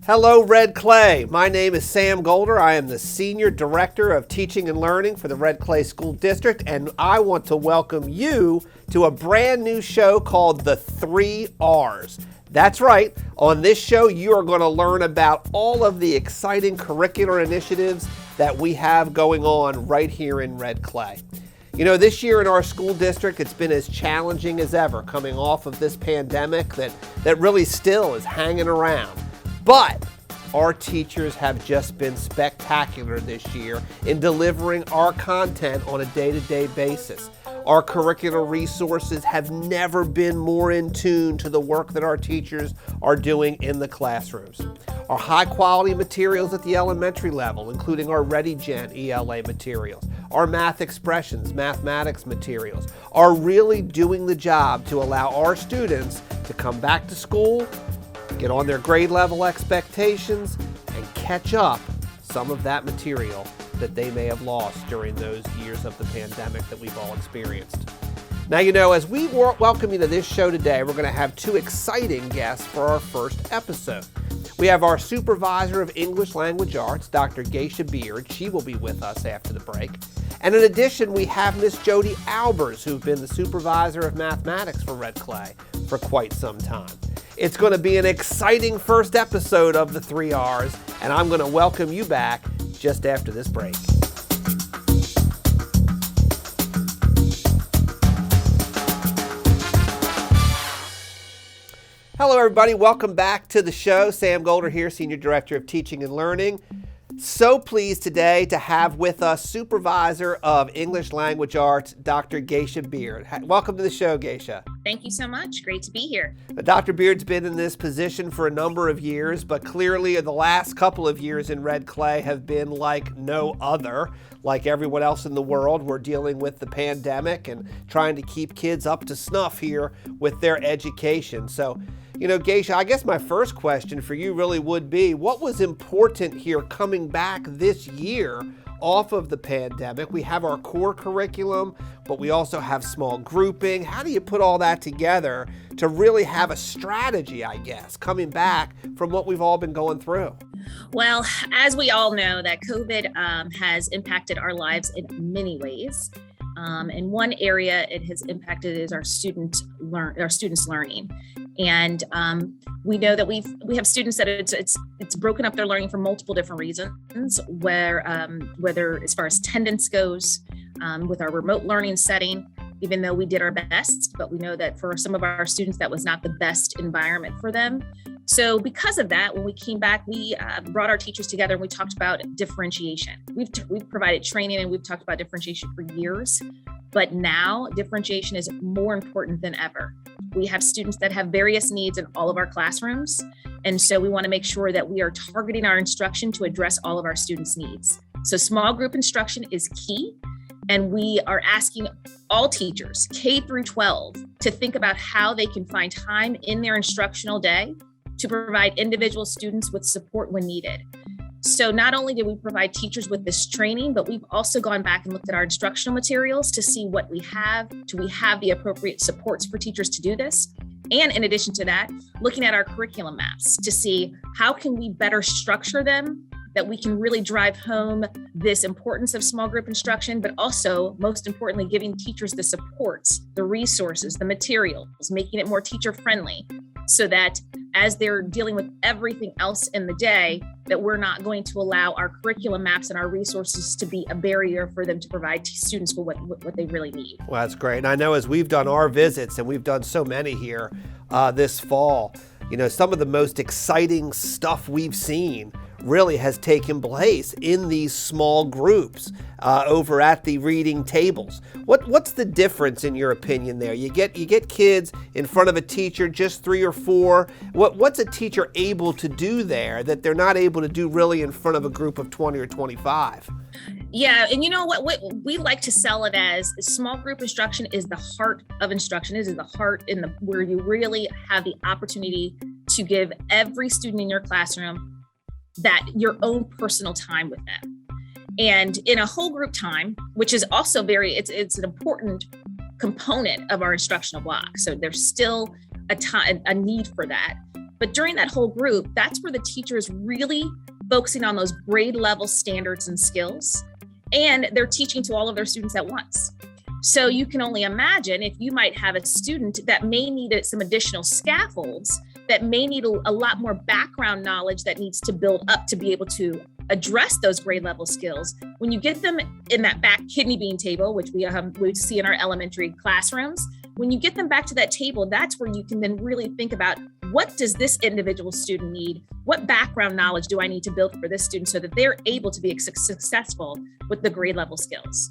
Hello, Red Clay. My name is Sam Golder. I am the Senior Director of Teaching and Learning for the Red Clay School District, and I want to welcome you to a brand new show called The 3 R's. That's right. On this show, you are going to learn about all of the exciting curricular initiatives that we have going on right here in Red Clay. You know, this year in our school district, it's been as challenging as ever coming off of this pandemic that really still is hanging around. But our teachers have just been spectacular this year in delivering our content on a day-to-day basis. Our curricular resources have never been more in tune to the work that our teachers are doing in the classrooms. Our high-quality materials at the elementary level, including our ReadyGen ELA materials, our math expressions, mathematics materials, are really doing the job to allow our students to come back to school, get on their grade level expectations, and catch up some of that material that they may have lost during those years of the pandemic that we've all experienced. Now, you know, as we welcome you to this show today, we're going to have two exciting guests for our first episode. We have our Supervisor of English Language Arts, Dr. Geisha Beard. She will be with us after the break. And in addition, we have Miss Jody Albers, who's been the Supervisor of Mathematics for Red Clay for quite some time. It's going to be an exciting first episode of the 3 R's, and I'm going to welcome you back just after this break. Hello, everybody. Welcome back to the show. Sam Golder here, Senior Director of Teaching and Learning. So pleased today to have with us Supervisor of English Language Arts, Dr. Geisha Beard. Welcome to the show, Geisha. Thank you so much. Great to be here. Dr. Beard's been in this position for a number of years, but clearly the last couple of years in Red Clay have been like no other. Like everyone else in the world, we're dealing with the pandemic and trying to keep kids up to snuff here with their education. So, you know, Geisha, I guess my first question for you really would be, what was important here coming back this year off of the pandemic? We have our core curriculum, but we also have small grouping. How do you put all that together to really have a strategy, I guess, coming back from what we've all been going through? Well, as we all know, that COVID has impacted our lives in many ways. And one area it has impacted is our students' learning. And we know that we have students that it's broken up their learning for multiple different reasons, whether as far as attendance goes, with our remote learning setting, even though we did our best, but we know that for some of our students, that was not the best environment for them. So because of that, when we came back, we brought our teachers together and we talked about differentiation. We've provided training and we've talked about differentiation for years, but now differentiation is more important than ever. We have students that have various needs in all of our classrooms. And so we want to make sure that we are targeting our instruction to address all of our students' needs. So small group instruction is key. And we are asking all teachers, K through 12, to think about how they can find time in their instructional day to provide individual students with support when needed. So not only did we provide teachers with this training, but we've also gone back and looked at our instructional materials to see what we have. Do we have the appropriate supports for teachers to do this? And in addition to that, looking at our curriculum maps to see how can we better structure them, that we can really drive home this importance of small group instruction, but also, most importantly, giving teachers the supports, the resources, the materials, making it more teacher friendly, so that as they're dealing with everything else in the day, that we're not going to allow our curriculum maps and our resources to be a barrier for them to provide to students for what they really need. Well, that's great. And I know as we've done our visits, and we've done so many here this fall, you know, some of the most exciting stuff we've seen really has taken place in these small groups over at the reading tables. What's the difference in your opinion there? You get kids in front of a teacher, just 3 or 4. What's a teacher able to do there that they're not able to do really in front of a group of 20 or 25? Yeah, and you know what we like to sell it as small group instruction is the heart of instruction. It is the heart where you really have the opportunity to give every student in your classroom that your own personal time with them. And in a whole group time, which is also it's an important component of our instructional block. So there's still a need for that. But during that whole group, that's where the teacher is really focusing on those grade level standards and skills, and they're teaching to all of their students at once. So you can only imagine if you might have a student that may need some additional scaffolds, that may need a lot more background knowledge that needs to build up to be able to address those grade level skills. When you get them in that back kidney bean table, which we see in our elementary classrooms, when you get them back to that table, that's where you can then really think about, what does this individual student need? What background knowledge do I need to build for this student so that they're able to be successful with the grade level skills?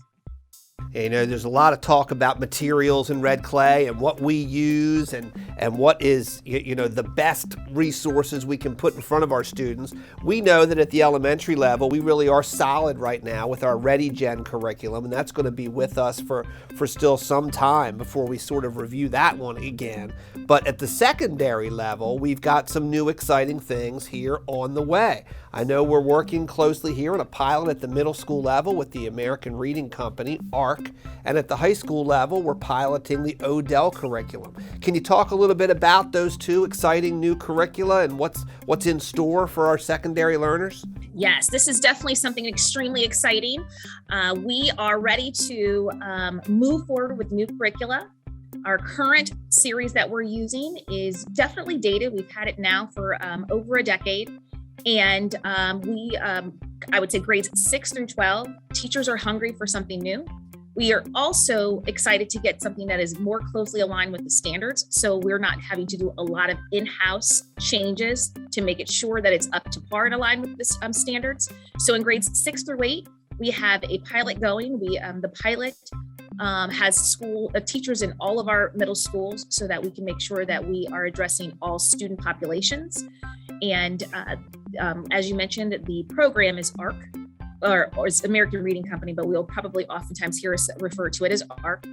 You know, there's a lot of talk about materials in Red Clay and what we use and what is, the best resources we can put in front of our students. We know that at the elementary level, we really are solid right now with our ReadyGen curriculum, and that's going to be with us for still some time before we sort of review that one again. But at the secondary level, we've got some new exciting things here on the way. I know we're working closely here on a pilot at the middle school level with the American Reading Company, ARC, and at the high school level, we're piloting the Odell curriculum. Can you talk a little bit about those two exciting new curricula and what's in store for our secondary learners? Yes, this is definitely something extremely exciting. We are ready to move forward with new curricula. Our current series that we're using is definitely dated. We've had it now for over a decade. And I would say grades 6 through 12, teachers are hungry for something new. We are also excited to get something that is more closely aligned with the standards. So we're not having to do a lot of in-house changes to make it sure that it's up to par and aligned with the standards. So in grades 6 through 8, we have a pilot going. The pilot has teachers in all of our middle schools so that we can make sure that we are addressing all student populations. And as you mentioned, the program is ARC, or it's American Reading Company, but we'll probably oftentimes hear us refer to it as ARC.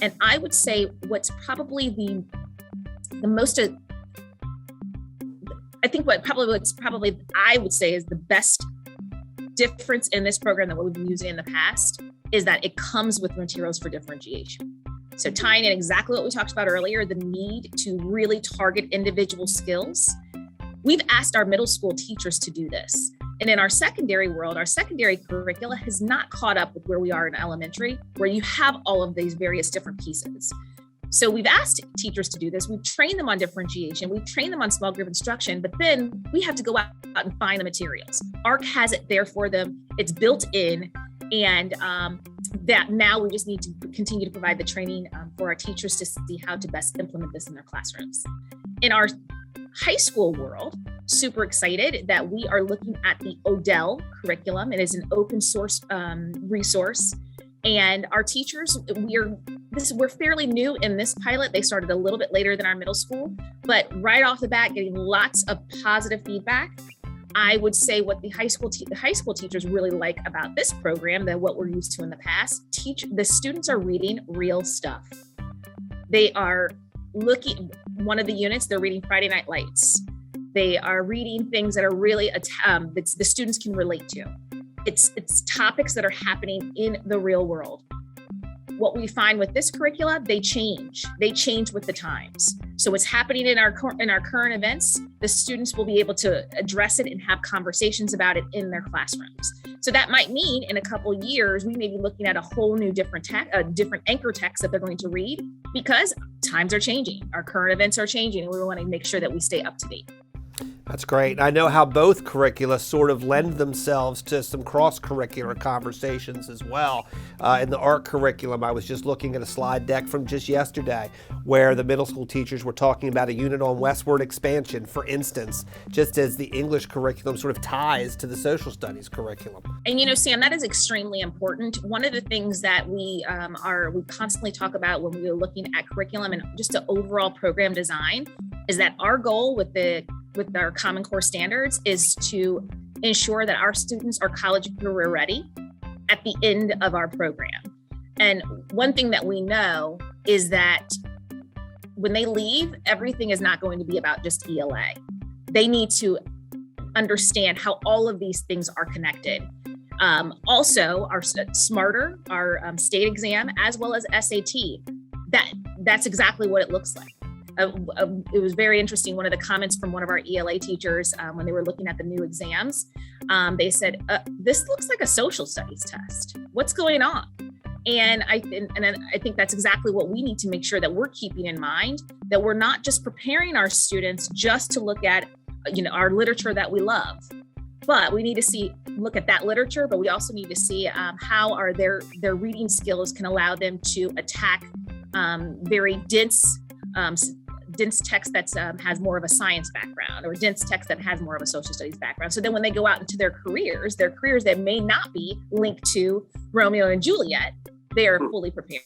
And I would say what's probably the most, I would say is the best difference in this program that we've been using in the past is that it comes with materials for differentiation. So tying in exactly what we talked about earlier, the need to really target individual skills. We've asked our middle school teachers to do this. And in our secondary world, our secondary curricula has not caught up with where we are in elementary, where you have all of these various different pieces. So we've asked teachers to do this. We've trained them on differentiation. We've trained them on small group instruction, but then we have to go out and find the materials. ARC has it there for them. It's built in. And that now we just need to continue to provide the training for our teachers to see how to best implement this in their classrooms. In our high school world, super excited that we are looking at the Odell curriculum. It is an open source resource. And our teachers, we're fairly new in this pilot. They started a little bit later than our middle school, but right off the bat, getting lots of positive feedback. I would say what the high school teachers really like about this program than what we're used to in the past. The students are reading real stuff. They are looking, one of the units, they're reading Friday Night Lights. They are reading things that are really that the students can relate to. It's topics that are happening in the real world. What we find with this curricula, they change with the times. So what's happening in our current events, the students will be able to address it and have conversations about it in their classrooms. So that might mean in a couple of years, we may be looking at a whole new different anchor text that they're going to read because times are changing. Our current events are changing, and we want to make sure that we stay up to date. That's great. I know how both curricula sort of lend themselves to some cross-curricular conversations as well. In the ARC curriculum, I was just looking at a slide deck from just yesterday where the middle school teachers were talking about a unit on westward expansion, for instance, just as the English curriculum sort of ties to the social studies curriculum. And Sam, that is extremely important. One of the things that we constantly talk about when we are looking at curriculum and just the overall program design is that our goal with our Common Core standards is to ensure that our students are college and career ready at the end of our program. And one thing that we know is that when they leave, everything is not going to be about just ELA. They need to understand how all of these things are connected. Also, our Smarter, our state exam, as well as SAT, that's exactly what it looks like. it was very interesting. One of the comments from one of our ELA teachers when they were looking at the new exams, they said, "This looks like a social studies test. What's going on?" And I think that's exactly what we need to make sure that we're keeping in mind, that we're not just preparing our students just to look at, our literature that we love, but we need to look at that literature, but we also need to see how are their reading skills can allow them to attack very dense text that has more of a science background, or dense text that has more of a social studies background. So then when they go out into their careers that may not be linked to Romeo and Juliet, they are fully prepared.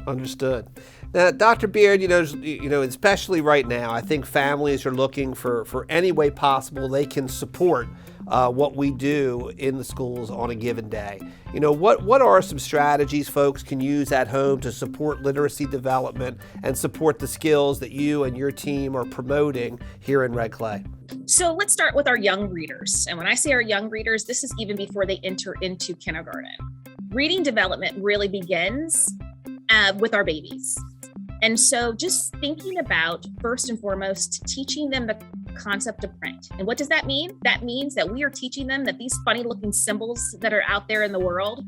Understood. Now, Dr. Beard, especially right now, I think families are looking for any way possible they can support what we do in the schools on a given day. What are some strategies folks can use at home to support literacy development and support the skills that you and your team are promoting here in Red Clay? So let's start with our young readers. And when I say our young readers, this is even before they enter into kindergarten. Reading development really begins with our babies. And so just thinking about, first and foremost, teaching them the concept of print. And what does that mean? That means that we are teaching them that these funny looking symbols that are out there in the world,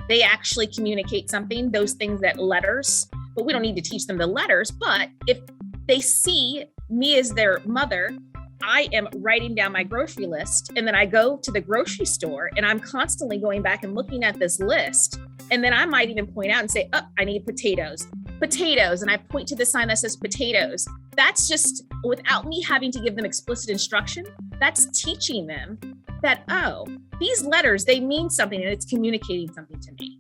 they actually communicate something, those things that letters, but we don't need to teach them the letters. But if they see me as their mother, I am writing down my grocery list, and then I go to the grocery store and I'm constantly going back and looking at this list. And then I might even point out and say, I need potatoes. And I point to the sign that says potatoes. That's just, without me having to give them explicit instruction, that's teaching them that, these letters, they mean something and it's communicating something to me.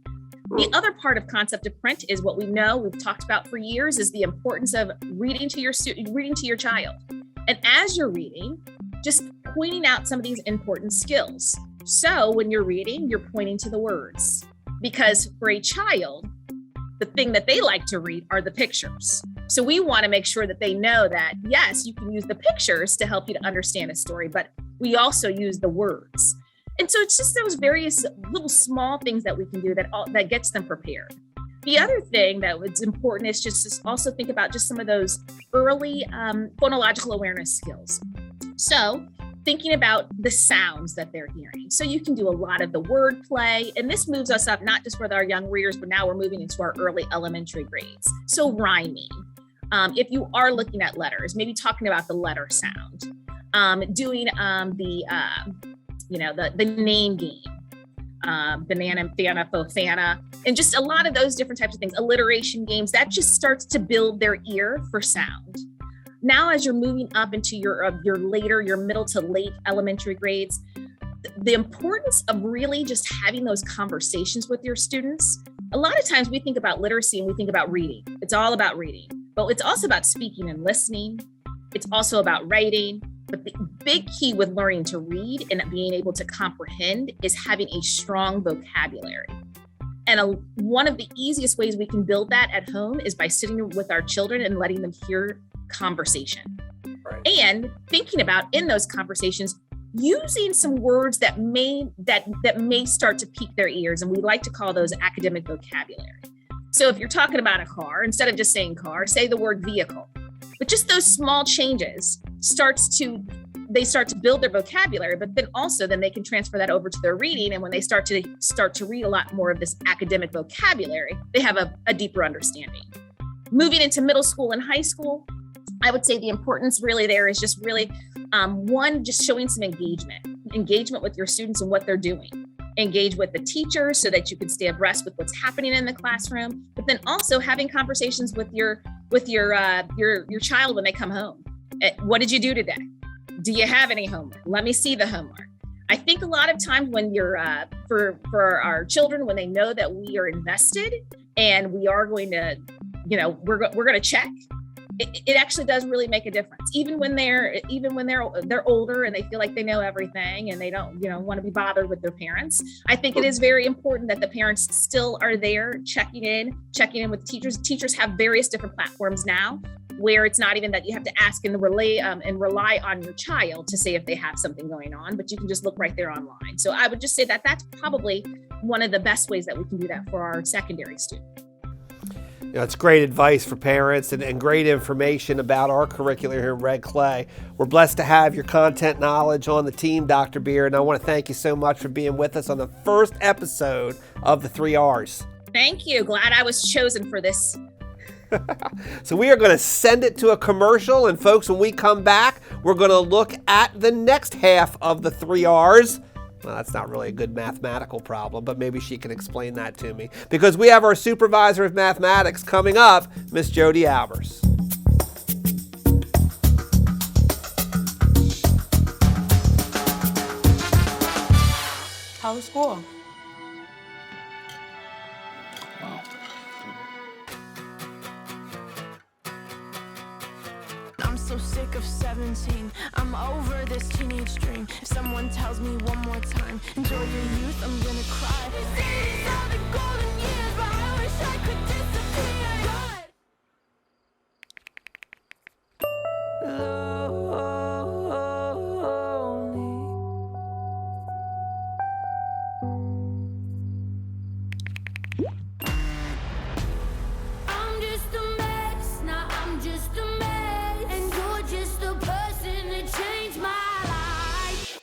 The other part of concept of print is what we've talked about for years, is the importance of reading to your child. And as you're reading, just pointing out some of these important skills. So when you're reading, you're pointing to the words, because for a child, the thing that they like to read are the pictures. So we want to make sure that they know that, yes, you can use the pictures to help you to understand a story, but we also use the words. And so it's just those various little small things that we can do that gets them prepared. The other thing that was important is just to also think about just some of those early phonological awareness skills. So thinking about the sounds that they're hearing. So you can do a lot of the word play, and this moves us up, not just with our young readers, but now we're moving into our early elementary grades. So rhyming. If you are looking at letters, maybe talking about the letter sound, doing the name game. Banana, Fana, Fofana, and just a lot of those different types of things, alliteration games, that just starts to build their ear for sound. Now, as you're moving up into your middle to late elementary grades, the importance of really just having those conversations with your students. A lot of times we think about literacy and we think about reading. It's all about reading, but it's also about speaking and listening. It's also about writing. But the big key with learning to read and being able to comprehend is having a strong vocabulary. And one of the easiest ways we can build that at home is by sitting with our children and letting them hear conversation. Right. And thinking about, in those conversations, using some words that may start to pique their ears. And we like to call those academic vocabulary. So if you're talking about a car, instead of just saying car, say the word vehicle. But just those small changes they start to build their vocabulary, but then they can transfer that over to their reading. And when they start to read a lot more of this academic vocabulary, they have a deeper understanding. Moving into middle school and high school, I would say the importance really there is just really, just showing some engagement with your students and what they're doing. Engage with the teacher so that you can stay abreast with what's happening in the classroom, but then also having conversations with your child when they come home. What did you do today? Do you have any homework? Let me see the homework. I think a lot of times when you're for our children, when they know that we are invested and we are going to, we're going to check. It actually does really make a difference. Even when they're older and they feel like they know everything and they don't, want to be bothered with their parents. I think it is very important that the parents still are there checking in with teachers. Teachers have various different platforms now where it's not even that you have to ask and rely on your child to say if they have something going on, but you can just look right there online. So I would just say that that's probably one of the best ways that we can do that for our secondary students. It's great advice for parents and great information about our curriculum here in Red Clay. We're blessed to have your content knowledge on the team, Dr. Beer, and I want to thank you so much for being with us on the first episode of the 3 R's. Thank you. Glad I was chosen for this. So we are going to send it to a commercial, and folks, when we come back, we're going to look at the next half of the 3 R's. Well, that's not really a good mathematical problem, but maybe she can explain that to me. Because we have our supervisor of mathematics coming up, Miss Jody Albers. How was school? Wow. I'm so sick of 17. I'm over this teenage dream. If someone tells me one more time, enjoy your youth, I'm gonna cry. They say these are the golden years, but I wish I could disappear. I'm just a mess, now I'm just a mess, and you're just a person that changed my life.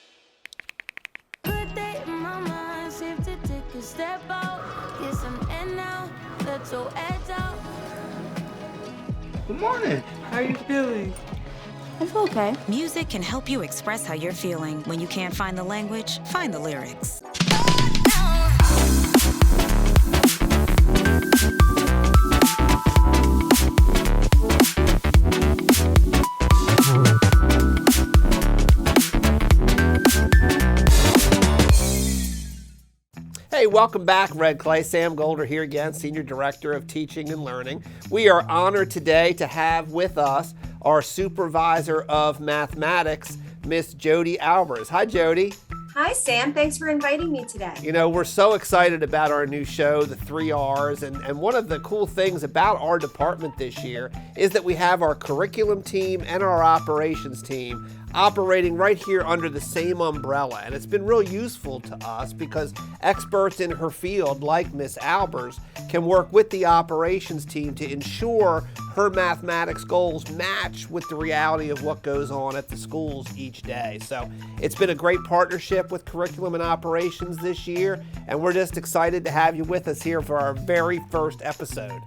Good day in my mind, safe to take a step out. Yes, I'm in now, let's go edge out. Good morning. How are you feeling? I feel okay. Music can help you express how you're feeling. When you can't find the language, find the lyrics. Hey, welcome back, Red Clay. Sam Golder here again, Senior Director of Teaching and Learning. We are honored today to have with us our Supervisor of Mathematics, Miss Jody Albers. Hi, Jody. Hi, Sam. Thanks for inviting me today. We're so excited about our new show, the 3 R's, and one of the cool things about our department this year is that we have our curriculum team and our operations team operating right here under the same umbrella. And it's been real useful to us because experts in her field, like Miss Albers, can work with the operations team to ensure her mathematics goals match with the reality of what goes on at the schools each day. So it's been a great partnership with curriculum and operations this year, and we're just excited to have you with us here for our very first episode.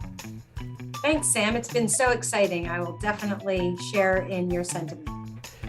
Thanks, Sam. It's been so exciting. I will definitely share in your sentiment.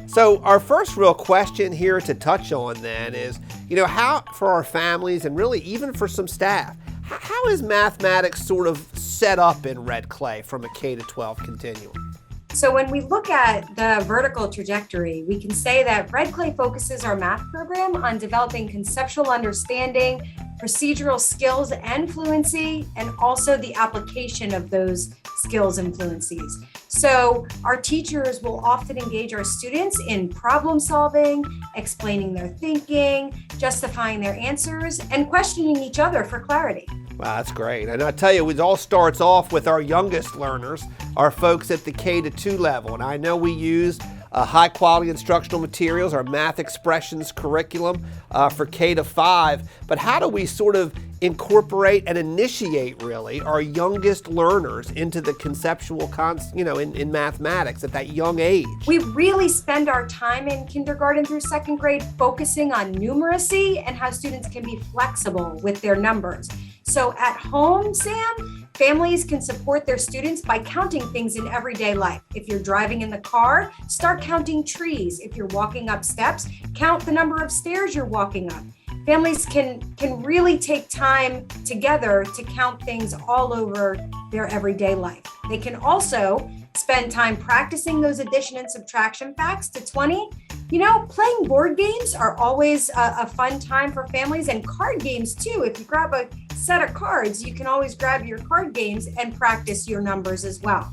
So our first real question here to touch on then is, how for our families and really even for some staff, how is mathematics sort of set up in Red Clay from a K-12 continuum? So when we look at the vertical trajectory, we can say that Red Clay focuses our math program on developing conceptual understanding, procedural skills and fluency, and also the application of those skills and fluencies. So our teachers will often engage our students in problem solving, explaining their thinking, justifying their answers, and questioning each other for clarity. Wow, that's great. And I tell you, it all starts off with our youngest learners, our folks at the K-2 level. And I know we use high quality instructional materials, our math expressions curriculum for K-5. But how do we sort of incorporate and initiate really our youngest learners into the conceptual in mathematics at that young age? We really spend our time in kindergarten through second grade focusing on numeracy and how students can be flexible with their numbers. So at home, Sam, families can support their students by counting things in everyday life. If you're driving in the car, start counting trees. If you're walking up steps, count the number of stairs you're walking up. Families can really take time together to count things all over their everyday life. They can also spend time practicing those addition and subtraction facts to 20. Playing board games are always a fun time for families, and card games too. If you grab a set of cards, you can always grab your card games and practice your numbers as well.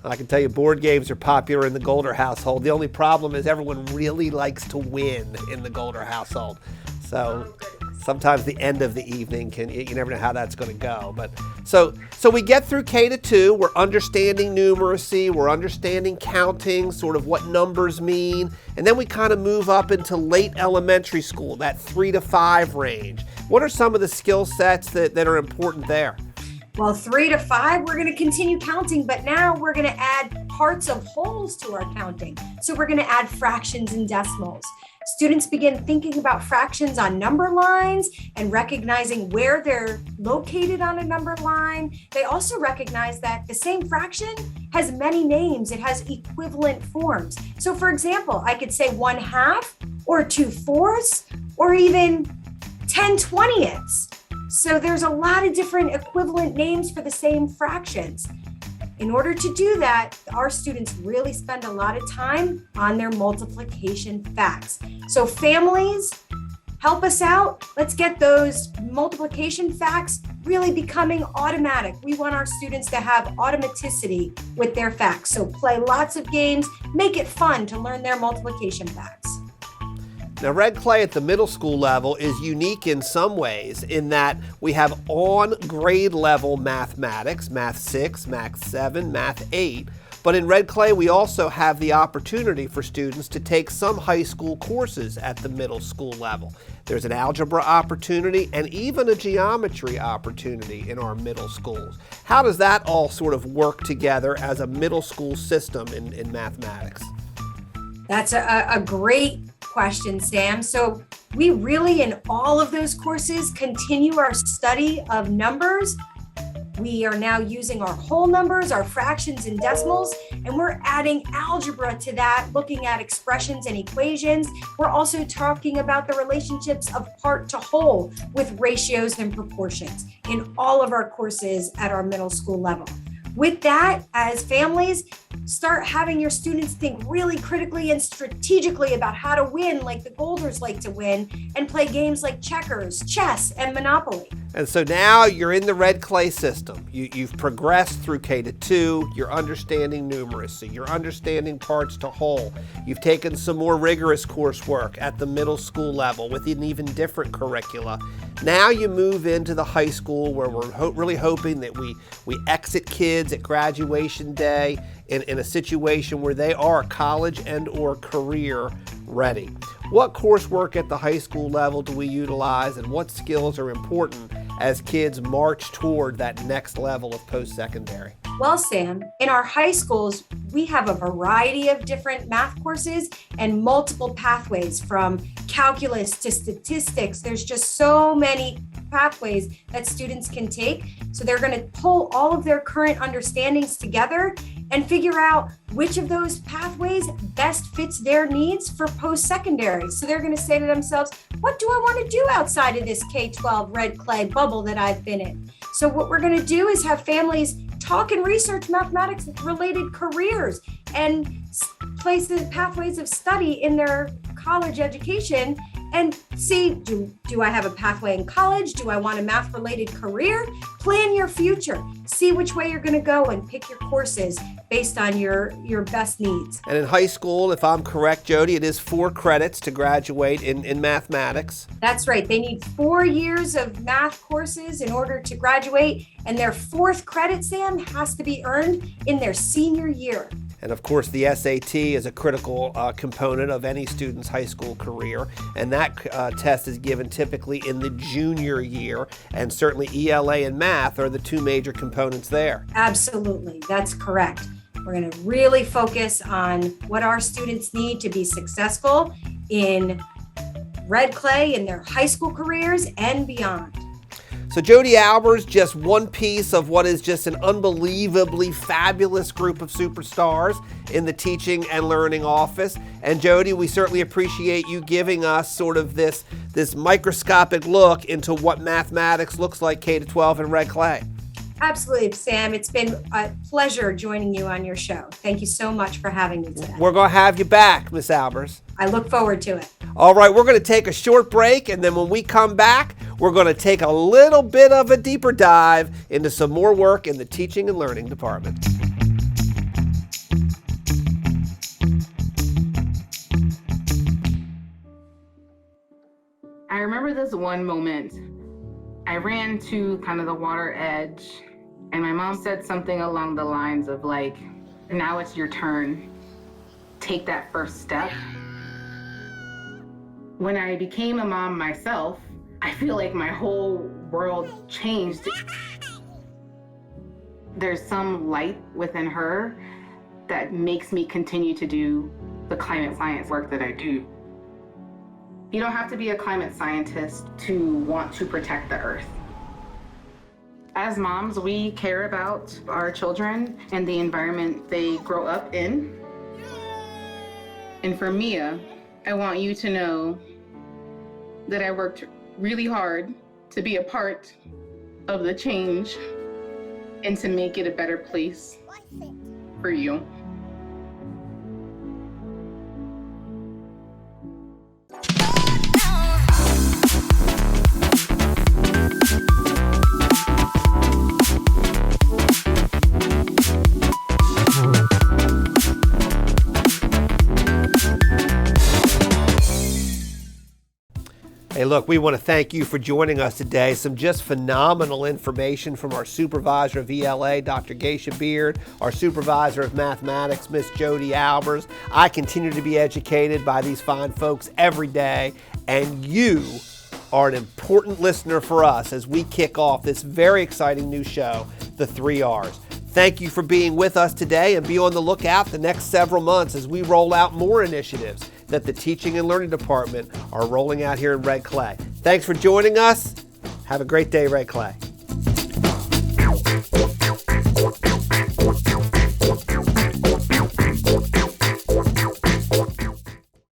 I can tell you board games are popular in the Golder household. The only problem is everyone really likes to win in the Golder household. So sometimes the end of the evening you never know how that's going to go. But so we get through K-2, we're understanding numeracy, we're understanding counting, sort of what numbers mean, and then we kind of move up into late elementary school, that 3 to 5 range. What are some of the skill sets that are important there? Well, 3 to 5, we're going to continue counting, but now we're going to add parts of wholes to our counting. So we're going to add fractions and decimals. Students begin thinking about fractions on number lines and recognizing where they're located on a number line. They also recognize that the same fraction has many names. It has equivalent forms. So for example, I could say 1/2 or 2/4 or even 10/20. So there's a lot of different equivalent names for the same fractions. In order to do that, our students really spend a lot of time on their multiplication facts. So families, help us out. Let's get those multiplication facts really becoming automatic. We want our students to have automaticity with their facts. So play lots of games, make it fun to learn their multiplication facts. Now, Red Clay at the middle school level is unique in some ways in that we have on grade level mathematics, Math 6, Math 7, Math 8. But in Red Clay, we also have the opportunity for students to take some high school courses at the middle school level. There's an algebra opportunity and even a geometry opportunity in our middle schools. How does that all sort of work together as a middle school system in mathematics? That's a great question, Sam. So we really, in all of those courses, continue our study of numbers. We are now using our whole numbers, our fractions and decimals, and we're adding algebra to that, looking at expressions and equations. We're also talking about the relationships of part to whole with ratios and proportions in all of our courses at our middle school level. With that, as families, start having your students think really critically and strategically about how to win like the Golders like to win, and play games like checkers, chess, and Monopoly. And so now you're in the Red Clay system. You've progressed through K-2, you're understanding numeracy, you're understanding parts to whole. You've taken some more rigorous coursework at the middle school level with an even different curricula. Now you move into the high school where we're really hoping that we exit kids at graduation day in a situation where they are college and or career ready. What coursework at the high school level do we utilize, and what skills are important as kids march toward that next level of post-secondary? Well, Sam, in our high schools, we have a variety of different math courses and multiple pathways from calculus to statistics. There's just so many pathways that students can take. So they're going to pull all of their current understandings together and figure out which of those pathways best fits their needs for post-secondary. So they're going to say to themselves, what do I want to do outside of this K-12 Red Clay bubble that I've been in? So what we're going to do is have families talk and research mathematics related careers and places, pathways of study in their college education, and see, do I have a pathway in college? Do I want a math related career? Plan your future. See which way you're going to go and pick your courses based on your best needs. And in high school, if I'm correct, Jody, it is 4 credits to graduate in mathematics. That's right. They need 4 years of math courses in order to graduate, and their 4th credit, Sam, has to be earned in their senior year. And of course, the SAT is a critical component of any student's high school career. And that test is given typically in the junior year. And certainly ELA and math are the 2 major components there. Absolutely. That's correct. We're going to really focus on what our students need to be successful in Red Clay in their high school careers and beyond. So Jody Albers, just one piece of what is just an unbelievably fabulous group of superstars in the teaching and learning office. And Jody, we certainly appreciate you giving us sort of this microscopic look into what mathematics looks like K-12 in Red Clay. Absolutely, Sam. It's been a pleasure joining you on your show. Thank you so much for having me today. We're going to have you back, Miss Albers. I look forward to it. All right, we're going to take a short break, and then when we come back, we're going to take a little bit of a deeper dive into some more work in the teaching and learning department. I remember this one moment. I ran to kind of the water edge, and my mom said something along the lines of like, now it's your turn. Take that first step. When I became a mom myself, I feel like my whole world changed. there's some light within her that makes me continue to do the climate science work that I do. You don't have to be a climate scientist to want to protect the earth. As moms, we care about our children and the environment they grow up in. And for Mia, I want you to know that I worked really hard to be a part of the change and to make it a better place for you. Hey, look, we want to thank you for joining us today. Some just phenomenal information from our supervisor of ELA, Dr. Geisha Beard, our supervisor of mathematics, Miss Jody Albers. I continue to be educated by these fine folks every day, and you are an important listener for us as we kick off this very exciting new show, The 3 R's. Thank you for being with us today, and be on the lookout the next several months as we roll out more initiatives that the Teaching and Learning Department are rolling out here in Red Clay. Thanks for joining us. Have a great day, Red Clay.